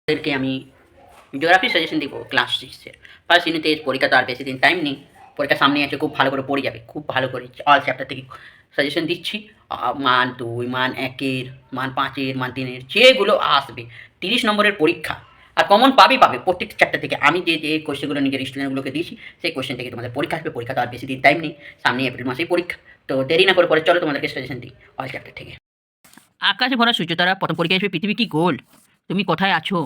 ওদেরকে আমি geography suggestion দিব ক্লাস 6 এর ফার্স্ট ইউনিটে পরীক্ষা তো আর বেশি দিন টাইম নেই। পরীক্ষা সামনে আছে, খুব ভালো করে পড়ে যাবে, খুব ভালো করে অল চ্যাপ্টার থেকে সাজেশন দিচ্ছি। মান 2, মান 1 এর, মান 5 এর, মান 3 এর যেগুলো আসবে 30 নম্বরের পরীক্ষা আর কমন পাবে প্রত্যেক চ্যাপ্টার থেকে। আমি যে কোয়েশ্চেনগুলো নিজের স্টুডেন্টগুলোকে দিয়েছি সেই কোয়েশ্চেন থেকে তোমাদের পরীক্ষা আসবে। পরীক্ষা তো আর বেশি দিন টাইম নেই, সামনে এপ্রিল মাসেই পরীক্ষা। তো দেরি না করে পরে চলো তোমাদেরকে সাজেশন দিই অল চ্যাপ্টার থেকে। আকাশে ভরা সূর্যতারা, প্রথম পরীক্ষায় আসবে পৃথিবী কি গোল, তুমি কোথায় আছো।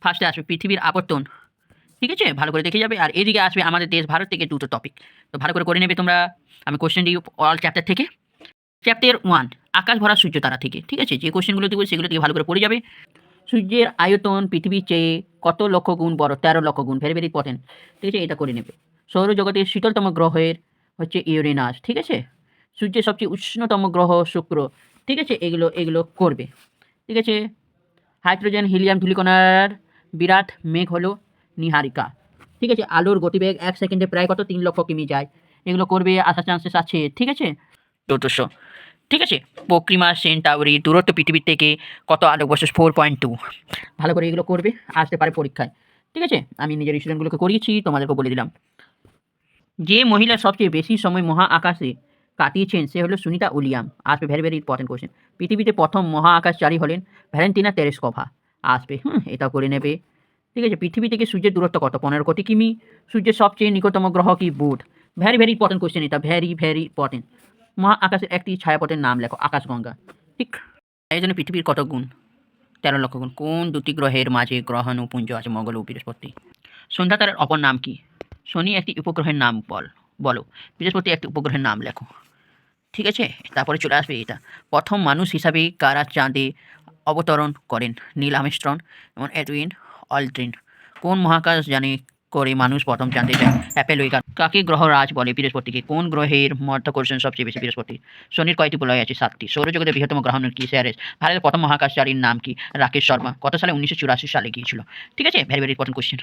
ফার্স্টে আসবে পৃথিবীর আবর্তন, ঠিক আছে, ভালো করে দেখে যাবে। আর এদিকে আসবে আমাদের দেশ ভারত থেকে দুটো টপিক, তো ভালো করে নেবে তোমরা। আমি কোশ্চেন দিই অল চ্যাপ্টার থেকে। চ্যাপ্টার 1 আকাশ ভরা সূর্য তারা থেকে, ঠিক আছে, যে কোশ্চেনগুলো দেবো সেগুলো থেকে ভালো করে পড়ে যাবে। সূর্যের আয়তন পৃথিবীর চেয়ে কত লক্ষ গুণ বড়, 13 লক্ষ গুণ, ভেরি ভেরি ইম্পর্টেন্ট, ঠিক আছে, এটা করে নেবে। সৌরজগতের শীতলতম গ্রহের হচ্ছে ইউরেনাস, ঠিক আছে। সূর্যের সবচেয়ে উষ্ণতম গ্রহ শুক্র, ঠিক আছে, এগুলো এগুলো করবে, ঠিক আছে। হাইড্রোজেন হিলিয়াম ধূলিকণার বিরাট মেঘ হলো নীহারিকা, ঠিক আছে। আলোর গতিবেগ 1 সেকেন্ডে প্রায় কত, 3 লক্ষ কিমি যায়, এগুলো করবে, আসার চান্সেস আছে, ঠিক আছে। চতুর্থ, ঠিক আছে, প্রক্রিমা সেন্টাউরি দূরত্ব পৃথিবীর থেকে কত আলোকবর্ষ, 4.2, ভালো করে এগুলো করবে, আসতে পারে পরীক্ষায়, ঠিক আছে। আমি নিজের স্টুডেন্টগুলোকে করিয়েছি, তোমাদেরকে বলে দিলাম। যে মহিলা সবচেয়ে বেশি সময় মহা আকাশে কাটিয়েছেন সে হলো সুনিতা উইলিয়াম, আসবে, ভেরি ভেরি ইম্পর্টেন্ট কোশ্চেন। পৃথিবীতে প্রথম মহা আকাশচারী হলেন ভ্যালেন্টিনা তেরেস্কোভা, আসবে, এটাও করে নেবে, ঠিক আছে। পৃথিবী থেকে সূর্যের দূরত্ব কত, 15 কোটি কিমি। সূর্যের সবচেয়ে নিকটতম গ্রহ কি, বুধ, ভেরি ভেরি ইম্পর্টেন্ট কোশ্চেন, এটা ভেরি ভেরি ইম্পর্টেন্ট। মহা আকাশের একটি ছায়াপথের নাম লেখো, আকাশগঙ্গা, ঠিক। এই জন্য পৃথিবীর কত গুণ, 13 লক্ষ গুণ। কোন দুটি গ্রহের মাঝে গ্রহাণুপুঞ্জ আছে, মঙ্গল ও বৃহস্পতি। সন্ধ্যা তারার অপর নাম কি, শনি একটি উপগ্রহের নাম বলো, বৃহস্পতি একটি উপগ্রহের নাম লেখো, ঠিক আছে। তারপরে চলে আসবে এটা, প্রথম মানুষ হিসাবে কারা চাঁদে অবতরণ করেন, নীল আর্মস্ট্রং এবং এডউইন অলড্রিন। কোন মহাকাশযানে করে মানুষ প্রথম চাঁদে যায়, অ্যাপোলো 11। কাকে গ্রহরাজ বলে, বৃহস্পতিকে। কোন গ্রহের মাধ্যাকর্ষণ সবচেয়ে বেশি, বৃহস্পতি। শনির কয়টি বলয় আছে, 7টি। সৌরজগতের বৃহত্তম গ্রহাণু কি, সেরেস। ভারতের প্রথম মহাকাশচারীর নাম কি, রাকেশ শর্মা, কত সালে, 1984 সালে গিয়েছিল, ঠিক আছে, ভেরি ভেরি ইম্পর্টেন্ট কোশ্চেন।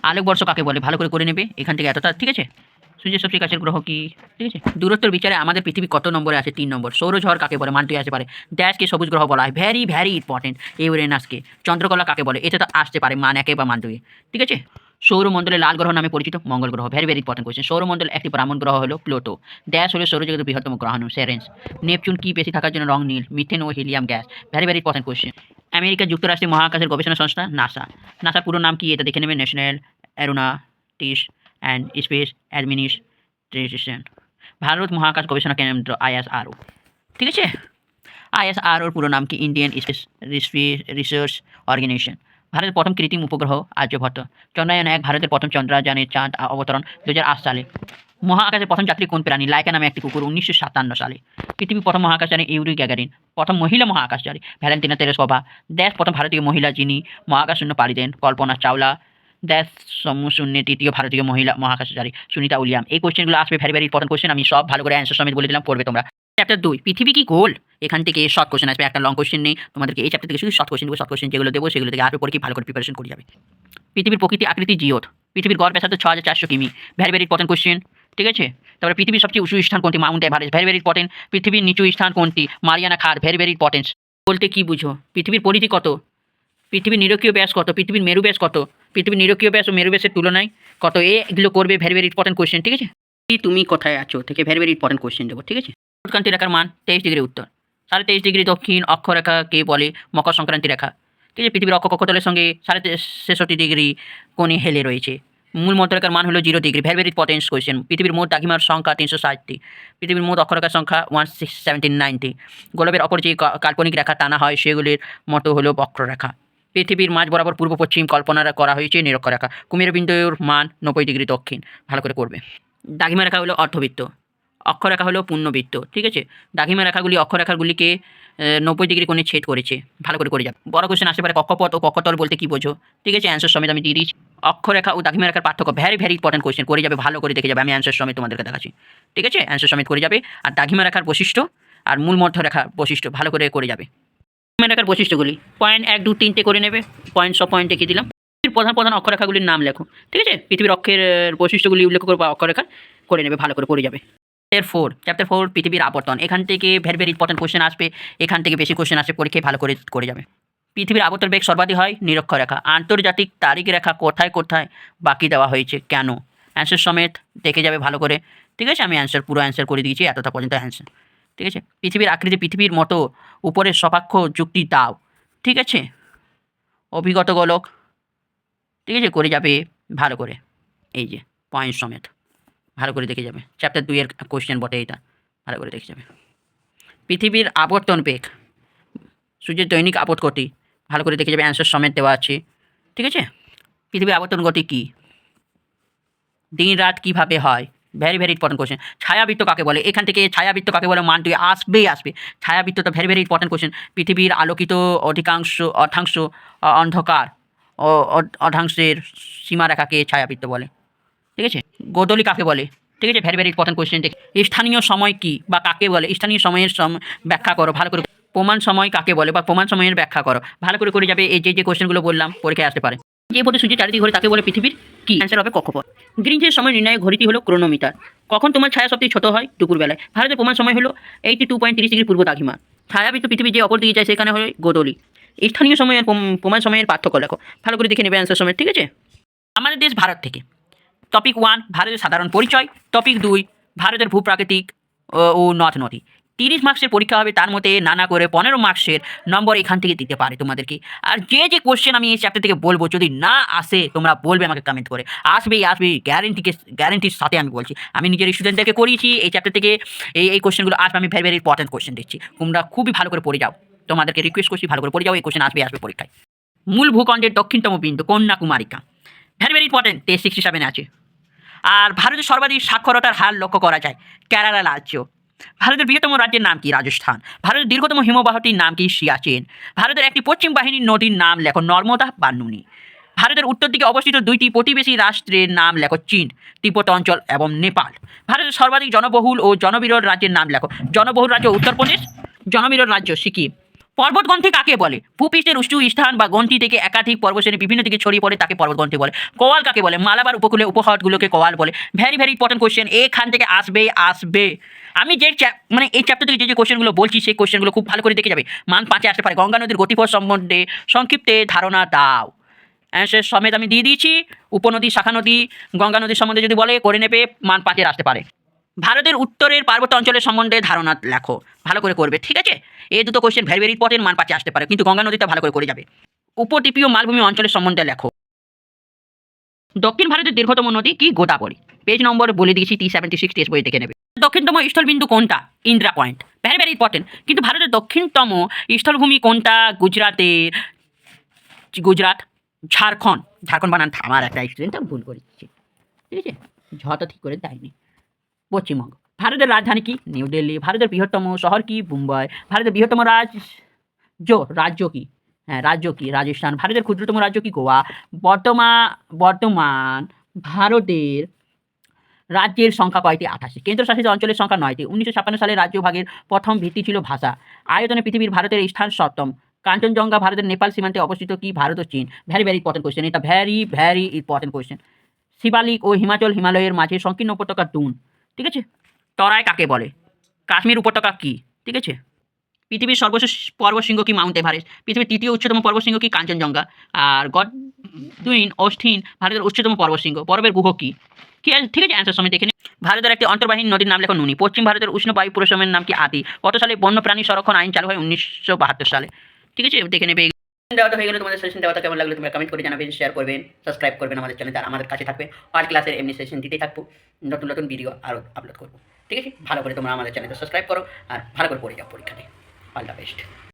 আলোকবর্ষ কাকে বলে, ভালো করে নেবে, এখান থেকে এতটা, ঠিক আছে। সূর্যের সবচেয়ে কাছের গ্রহ কি, ঠিক আছে। দূরত্বের বিচারে আমাদের পৃথিবী কত নম্বরে আছে, 3 নম্বর। সৌরঝড় কাকে বলে, মানটি আসতে পারে। ড্যাশকে সবুজ গ্রহ বলা হয়, ভেরি ভেরি ইম্পর্টেন্ট। ইউরেনাসকে। চন্দ্রকলা কাকে বলে, এটা তো আসতে পারে মান 1 বা মান 2, ঠিক আছে। সৌরমণ্ডলে লাল গ্রহ নামে পরিচিত, মঙ্গল গ্রহ, ভেরি ভেরি ইম্পর্টেন্ট কোয়েশ্চেন। সৌরমণ্ডল একটি ব্রাহ্মণ গ্রহ হলো প্লুটো। ড্যাশ হলো সৌরজগতের বৃহত্তম গ্রহাণু, সেরেন্স। নেপচুন কি বেশি থাকার জন্য রং নীল, মিথেন ও helium gas, very very important question. America যুক্তরাষ্ট্রের মহাকাশের গবেষণা সংস্থা নাসা। নাসার পুরো নাম কি, এটা দেখে নেবে, national Aeronautics and space administration. Bharat মহাকাশ গবেষণা কেন্দ্র, আইএসআরও, ঠিক আছে। আইএসআরওর পুরো নাম কি, ইন্ডিয়ান স্পেস রিসার্চ অর্গানাইজেশন। ভারতের প্রথম কৃত্রিম উপগ্রহ আর্যভট্ট। চন্দ্রায়ন 1 ভারতের প্রথম চন্দ্রযানের চাঁদ অবতরণ 2008 সালে। মহাকাশের প্রথম যাত্রী কোন প্রাণী, লাইকা নামে একটি কুকুর, 1957 সালে। পৃথিবীর প্রথম মহাকাশচারী ইউরি গ্যাগারিন, প্রথম মহিলা মহাকাশচারী ভ্যালেন্টিনা তেরেস্কোভা। দেশ প্রথম ভারতীয় মহিলা যিনি মহাকাশশূন্য পাড়ি দেন, কল্পনা চাওলা। দেশ সমশূন্যে তৃতীয় ভারতীয় মহিলা মহাকাশচারী সুনিতা উইলিয়াম। এই কোশ্চেনগুলো আসবে, ভেরি ভেরি ইম্পর্টেন্ট কোশ্চেন, আমি সব ভালো করে অ্যান্সার সমেত বলে দিলাম, পড়বে তোমরা। চ্যাপ্টার 2 পৃথিবী কি গোল, এখান থেকে শর্ট কোশ্চেন আসবে, একটা লং কোশ্চেন নেই তোমাদেরকে। এই চ্যাপ্টার থেকে শুধু শর্ট কোশ্চেন দেবো, শর্ট কোশ্চেন যেগুলো দেবো সেগুলো থেকে আসবে, পরে কি ভালো করে প্রিপারেশন করে যাবে। পৃথিবীর প্রকৃতি আকৃতি জিওট। পৃথিবীর গড় ব্যাসার্ধ 6400 কিমি, ভেরি ভেরি ইম্পর্টেন্ট কোশ্চেন, ঠিক আছে। তারপরে পৃথিবীর সবচেয়ে উঁচু স্থান কোনটি, Mount Everest, very very important. পৃথিবীর নিচু স্থান কোনটি, মারিয়ানা খাদ, ভেরি ভেরি ইম্পর্টেন্ট। বলতে কি বুঝো, পৃথিবীর পরিধি কত, পৃথিবীর নিরক্ষীয় ব্যাস কত, পৃথিবীর মেরু ব্যাস কত, পৃথিবীর নিরক্ষীয় ব্যাস ও মেরু ব্যাসের তুলনায় কত, এগুলো করবে, ভেরি ভেরি ইম্পর্টেন্ট কোশ্চেন, ঠিক আছে। তুমি কোথায় আছো থেকে ভেরি ভেরি ইম্পর্টেন্ট কোশ্চেন দেবো, ঠিক আছে। উৎক্রান্তি রেখার মান 23 ডিগ্রি উত্তর, 23.5 ডিগ্রি দক্ষিণ অক্ষরেখাকে বলে মকর সংক্রান্তি রেখা, ঠিক আছে। পৃথিবীর অক্ষ কক্ষতলের সঙ্গে 63.6 ডিগ্রি কোণে হেলে রয়েছে। মূল মধ্যরেখার মান হলো 0 degree, very very important question. পৃথিবীর মোট দ্রাঘিমার সংখ্যা 360টি। পৃথিবীর মোট অক্ষরেখার সংখ্যা 1679টি। গোলবের অপর যে কাল্পনিক রেখা টানা হয় সেগুলির মতো হলো বক্ররেখা। পৃথিবীর মাঝ বরাবর পূর্ব পশ্চিম কল্পনা করা হয়েছে নিরক্ষরেখা। কুমেরু বিন্দুর মান 90 ডিগ্রি দক্ষিণ, ভালো করে করবে। দ্রাঘিমা রেখা হলো অর্ধবৃত্ত, অক্ষরেখা হলো পূর্ণবৃত্ত, ঠিক আছে। দ্রাঘিমা রেখাগুলি অক্ষরেখাগুলিকে 90 ডিগ্রি কোণে ছেদ করেছে, ভালো করে যাবে। বড় কোশ্চেন আসতে পারে, কক্ষপথ ও কক্ষতল বলতে কি বোঝো, ঠিক আছে, অ্যান্সার সমেত আমি দিয়ে দিচ্ছি। অক্ষরেখা ও দ্রাঘিমা রেখার পার্থক্য, ভেরি ভেরি ইম্পর্টেন্ট কোশ্চেন, করে যাবে, ভালো করে দেখে যাবে, আমি অ্যান্সার সমেত তোমাদেরকে দেখাচ্ছি, ঠিক আছে, অ্যান্সার সমেত করে যাবে। আর দ্রাঘিমা রেখার বৈশিষ্ট্য আর মূল মধ্যরেখা বৈশিষ্ট্য ভালো করে যাবে। দ্রাঘিমা রেখার বৈশিষ্ট্যগুলি পয়েন্ট 1, 2, 3টে করে নেবে, পয়েন্ট সব পয়েন্ট দেখিয়ে দিলাম। প্রধান প্রধান অক্ষরেখাগুলির নাম লেখো, ঠিক আছে। পৃথিবীর অক্ষের বৈশিষ্ট্যগুলি উল্লেখ করবে, অক্ষরেখা করে নেবে, ভালো করে যাবে। চ্যাপ্টার 4 পৃথিবীর আবর্তন। এখান থেকে ভেরি ভেরি ইম্পর্টেন্ট কোশ্চেন আসবে, এখান থেকে বেশি কোশ্চেন আসবে পরীক্ষায়, ভালো করে যাবে। পৃথিবীর আবর্তন বেগ সর্বাধিক হয় নিরক্ষরেখা। আন্তর্জাতিক তারিখ রেখা কোথায় কোথায় বাকি দেওয়া হয়েছে, কেন? অ্যান্সার সমেত দেখে যাবে ভালো করে। ঠিক আছে, আমি পুরো অ্যান্সার করে দিয়েছি এতটা পর্যন্ত অ্যান্সার। ঠিক আছে, পৃথিবীর আকৃতি পৃথিবীর মতো উপরের সপাক্ষ যুক্তি দাও। ঠিক আছে, অভিজ্ঞত গোলক। ঠিক আছে, করে যাবে ভালো করে, এই যে পয়েন্ট সমেত ভালো করে দেখে যাবে। চ্যাপ্টার 2 এর কোশ্চেন বটে এটা, ভালো করে দেখে যাবে। পৃথিবীর আবর্তন বেগ, সূর্যের দৈনিক আপদ গতি, ভালো করে দেখে যাবে, অ্যান্সার সমেত দেওয়া আছে। ঠিক আছে, পৃথিবীর আবর্তন গতি কী, দিন রাত কীভাবে হয়, ভেরি ভেরি ইম্পর্টেন্ট কোশ্চেন। ছায়াবৃত্ত কাকে বলে, এখান থেকে ছায়াবৃত্ত কাকে বলে মান 2 আসবেই আসবে। ছায়াবৃত্তটা ভেরি ভেরি ইম্পর্টেন্ট কোশ্চেন। পৃথিবীর আলোকিত অর্ধাংশ অন্ধকার ও অর্ধাংশের সীমারেখাকে ছায়াবৃত্ত বলে। ঠিক আছে, গোদলি কাকে বলে, ঠিক আছে, ভেরি ভেরি ইম্পর্টেন্ট কোশ্চেন। স্থানীয় সময় কী বা কাকে বলে, স্থানীয় সময়ের ব্যাখ্যা করো ভালো করে। প্রমাণ সময় কাকে বলে বা প্রমাণ সময়ের ব্যাখ্যা করো, ভালো করে যাবে। এই যে কোশ্চেনগুলো বললাম পরীক্ষায় আসতে পারে। যে পথে সূর্যের চারিদিকে ঘোরে তাকে বলে পৃথিবীর কি, অ্যান্সার হবে কক্ষপথ। গ্রিনচের সময় নির্ণয়ের ঘড়িটি হলো ক্রোনোমিটার। কখন তোমার ছায়া সবথেকে ছোট হয়, দুপুরবেলায়। ভারতের প্রমাণ সময় হলো 82.30 ডিগ্রি পূর্ব দ্রাঘিমা। ছায়াবৃত্ত পৃথিবী যে অপর দিকে যায় সেখানে হয় গোদলি। স্থানীয় সময়ের প্রমাণ সময়ের পার্থক্য লেখো, ভালো করে দেখে নেবে অ্যান্সার সময়। ঠিক আছে, আমাদের দেশ ভারত থেকে। টপিক 1 ভারতের সাধারণ পরিচয়। টপিক 2 ভারতের ভূপ্রাকৃতিক ও নদ নদী। 30 মার্কসের পরীক্ষা হবে, তার মধ্যে নানা করে 15 মার্কসের নম্বর এখান থেকে দিতে পারে তোমাদেরকে। আর যে কোশ্চেন আমি এই চ্যাপ্টার থেকে বলবো, যদি না আসে তোমরা বলবে আমাকে কমেন্ট করে, আসবেই গ্যারেন্টির সাথে আমি বলছি। আমি নিজের স্টুডেন্টদেরকে করিয়েছি এই চ্যাপ্টার থেকে, এই কোশ্চেনগুলো আসবে। আমি ভেরি ভেরি ইম্পর্টেন্ট কোশ্চেন দিচ্ছি, তোমরা খুবই ভালো করে পড়ে যাও। তোমাদেরকে রিকোয়েস্ট করছি ভালো করে পড়ে যাও, এই কোশ্চেন আসবে পরীক্ষায়। মূল ভূখণ্ডের দক্ষিণতম বিন্দু কন্যাকুমারিকা, ভেরি ভেরি ইম্পর্টেন্ট, 67 আছে। আর ভারতের সর্বাধিক সাক্ষরতার হার লক্ষ্য করা যায় কেরালা রাজ্য। ভারতের বৃহত্তম রাজ্যের নাম কি, রাজস্থান। ভারতের দীর্ঘতম হিমবাহটির নাম কি, সিয়াচেন। ভারতের একটি পশ্চিম বাহিনীর নদীর নাম লেখো, নর্মদা বা নুনি। ভারতের উত্তর দিকে অবস্থিত 2টি প্রতিবেশী রাষ্ট্রের নাম লেখো, চীন, তিব্বত অঞ্চল এবং নেপাল। ভারতের সর্বাধিক জনবহুল ও জনবিরল রাজ্যের নাম লেখো। জনবহুল রাজ্য উত্তরপ্রদেশ, জনবিরল রাজ্য সিকিম। পর্বতগ্রন্থি কাকে বলে, ভূপৃষ্ঠের উঁচু স্থান বা গ্রন্থি থেকে একাধিক পর্বতশ্রেণী বিভিন্ন দিকে ছড়িয়ে পড়ে তাকে পর্বতগ্রন্থি বলে। কোয়াল কাকে বলে, মালাবার উপকূলে উপহ্রদগুলোকে কোয়াল বলে। ভেরি ভেরি ইম্পর্টেন্ট কোশ্চেন, এখান থেকে আসবে। আমি যে এই চ্যাপ্টার থেকে যে কোশ্চেনগুলো বলছি সেই কোশ্চেনগুলো খুব ভালো করে দেখে যাবে, মান 5-এ আসতে পারে। গঙ্গা নদীর গতিপথ সম্বন্ধে সংক্ষিপ্তে ধারণা দাও, অ্যান্সার সমেত আমি দিয়ে দিয়েছি। উপনদী, শাখা নদী, গঙ্গা নদীর সম্বন্ধে যদি বলে করে নেবে, মান 5-এর আসতে পারে। ভারতের উত্তরের পার্বত্য অঞ্চলের সম্বন্ধে ধারণা লেখো, ভালো করে করবে। ঠিক আছে, এই দুটো কোশ্চেন ভেরি ভেরি ইম্পর্টেন্ট, মান 5-এ আসতে পারে, কিন্তু গঙ্গা নদীটা ভালো করে যাবে। উপদ্বীপীয় মালভূমি অঞ্চলের সম্বন্ধে লেখো। দক্ষিণ ভারতের দীর্ঘতম নদী কি, গোদাবরী। পেজ নম্বর বলে দিয়েছি, 376 টেস্ট বই দেখে নেবে। দক্ষিণতম স্থলবিন্দু কোনটা, Indira point, very very important. কিন্তু ভারতের দক্ষিণতম স্থলভূমি কোনটা, গুজরাট, ঝাড়খণ্ড বানান, আমার একটা স্টুডেন্টটা ভুল করে দিচ্ছে। ঠিক আছে, ঝটা ঠিক করে দেয়নি। পশ্চিমবঙ্গ। ভারতের রাজধানী কি, নিউ দিল্লি। ভারতের বৃহত্তম শহর কি, মুম্বাই। ভারতের বৃহত্তম রাজ্য কি, রাজ্য কি, রাজস্থান। ভারতের ক্ষুদ্রতম রাজ্য কি, গোয়া। বর্তমান ভারতের রাজ্যের সংখ্যা কয়টি, 28। কেন্দ্রশাসিত অঞ্চলের সংখ্যা 9টি। 1956 সালে রাজ্য ভাগের প্রথম ভিত্তি ছিল ভাষা। আয়তনে পৃথিবীর ভারতের স্থান 7ম। কাঞ্চনজঙ্ঘা ভারতের নেপাল সীমান্তে অবস্থিত কি, ভারত ও চীন। ভেরি ভেরি ইম্পর্টেন্ট কোশ্চেন, এটা very very important question. Shivalik ও হিমালয়ের মাঝে সংকীর্ণ উপত্যকা ডুন। ঠিক আছে, তরাই কাকে বলে, কাশ্মীর উপত্যকা কি। ঠিক আছে, পৃথিবীর সর্বশেষ পর্বতশৃঙ্গ কি, মাউন্ট এভারেস্ট। পৃথিবীর তৃতীয় উচ্চতম পর্বতশৃঙ্গ কি, কাঞ্চনজঙ্ঘা। আর গডউইন অস্টিন ভারতের উচ্চতম পর্বতশৃঙ্গ, পর্বের গুহ কি। ঠিক আছে, অ্যান্সার সময় দেখে নিন। ভারতের একটি অন্তর্বাহিনী নদীর নাম লেখো, নুনি। পশ্চিম ভারতের উষ্ণ বায়ু পরিশ্রমের নাম কি, আদি। কত সালে বন্যপ্রাণী সংরক্ষণ আইন চালু হয়, 1972 সালে। ঠিক আছে, দেখে নেবে। দেওয়াটা হয়ে গেলে, তোমাদের সেশন দেওয়াটা কেমন লাগলো তোমরা কমেন্ট করে জানাবেন, শেয়ার করবেন, সাবস্ক্রাইব করবেন আমাদের চ্যানেল, আর আমাদের কাছে থাকবে। আর ক্লাসের এমনি সেশন দিতেই থাকবো, নতুন ভিডিও আরও আপলোড করবো। ঠিক আছে, ভালো করে তোমরা আমাদের চ্যানেলটা সাবস্ক্রাইব করো আর ভালো করে পড়ে যাও পরীক্ষাতে। All the best.